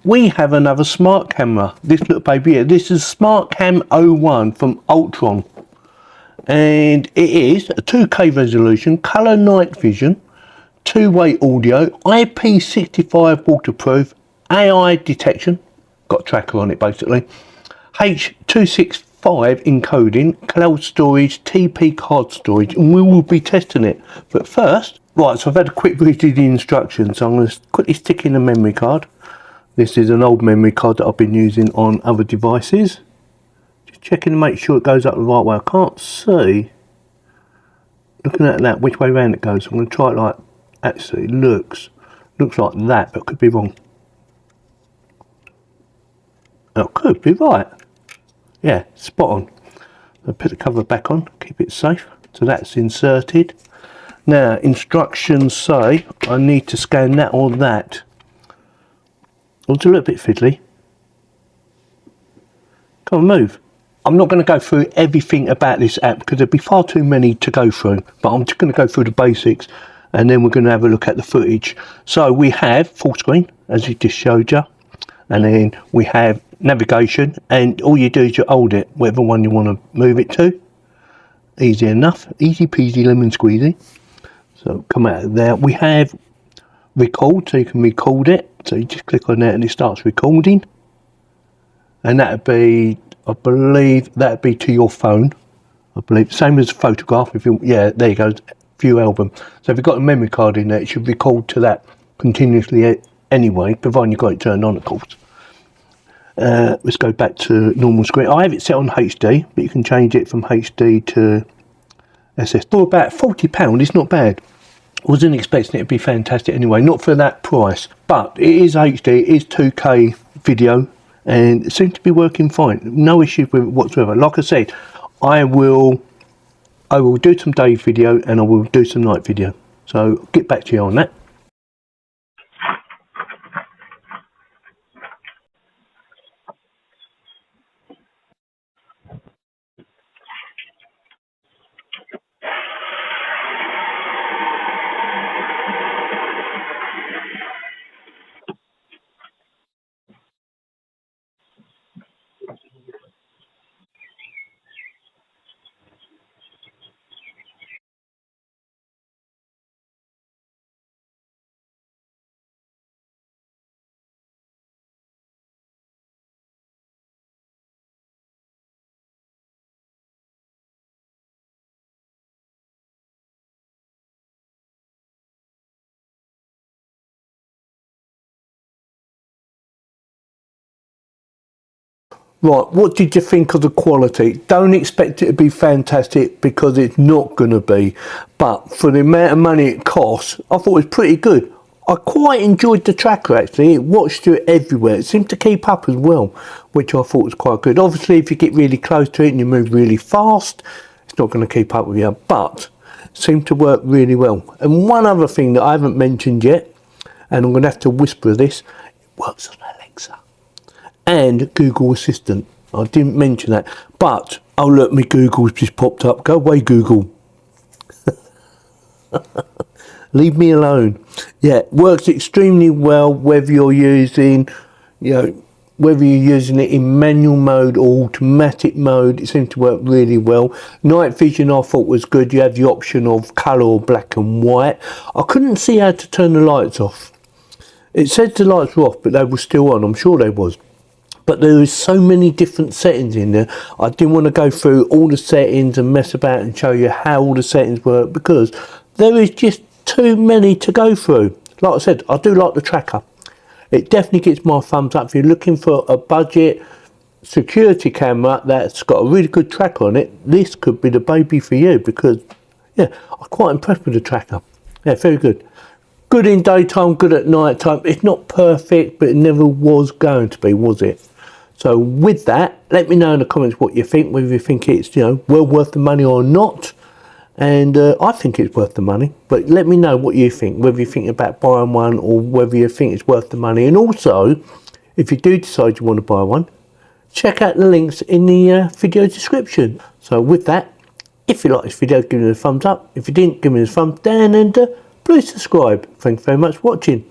we have another smart camera. This little baby here. This is Smart Cam 01 from Owltron. And it is a 2K resolution, colour night vision, two-way audio, IP65 waterproof, AI detection, got a tracker on it basically, H.265 encoding, cloud storage, TP card storage, and we will be testing it. But first, right, so I've had a quick read of the instructions, so I'm going to quickly stick in a memory card. This is an old memory card that I've been using on other devices. Just checking to make sure it goes up the right way. I can't see, looking at that, which way around it goes. I'm going to try it like, actually it looks like that, but could be wrong. Oh, could be right. Yeah, spot on. I'll put the cover back on, keep it safe. So that's inserted. Now, instructions say I need to scan that or that. It's a little bit fiddly. Come on, move. I'm not going to go through everything about this app because there'd be far too many to go through, but I'm just going to go through the basics and then we're going to have a look at the footage. So we have full screen, as it just showed you, and then we have navigation, and all you do is you hold it, whatever one you want to move it to. Easy enough, easy peasy lemon squeezy. So come out of there. We have record, so you can record it. So you just click on that and it starts recording, and that'd be, I believe that'd be to your phone, I believe, same as a photograph. If you, yeah, there you go, view album. So if you've got a memory card in there, it should record to that continuously anyway, providing you've got it turned on, of course. Let's go back to normal screen. I have it set on HD, but you can change it from HD to SS. For about £40, it's not bad. Wasn't expecting it to be fantastic anyway, not for that price, but it is HD, it is 2K video, and it seems to be working fine. No issues with it whatsoever. Like I said, I will do some day video and I will do some night video. So get back to you on that. Right, what did you think of the quality? Don't expect it to be fantastic because it's not going to be. But for the amount of money it costs, I thought it was pretty good. I quite enjoyed the tracker actually. It watched you everywhere. It seemed to keep up as well, which I thought was quite good. Obviously, if you get really close to it and you move really fast, it's not going to keep up with you. But it seemed to work really well. And one other thing that I haven't mentioned yet, and I'm going to have to whisper this, it works on Alexa and Google Assistant. I didn't mention that, but oh look, my Google's just popped up. Go away, Google. Leave me alone. Yeah, works extremely well whether you're using, whether you're using it in manual mode or automatic mode. It seems to work really well. Night vision I thought was good. You have the option of colour or black and white. I couldn't see how to turn the lights off. It said the lights were off, but they were still on. I'm sure they was. But there is so many different settings in there. I didn't want to go through all the settings and mess about and show you how all the settings work because there is just too many to go through. Like I said, I do like the tracker. It definitely gets my thumbs up. If you're looking for a budget security camera that's got a really good tracker on it, this could be the baby for you because, yeah, I'm quite impressed with the tracker. Yeah, very good. Good in daytime, good at night time. It's not perfect, but it never was going to be, was it? So with that, let me know in the comments what you think, whether you think it's, well worth the money or not. And I think it's worth the money, but let me know what you think, whether you think about buying one or whether you think it's worth the money. And also, if you do decide you want to buy one, check out the links in the video description. So with that, if you like this video, give me a thumbs up. If you didn't, give me a thumbs down, and please subscribe. Thanks very much for watching.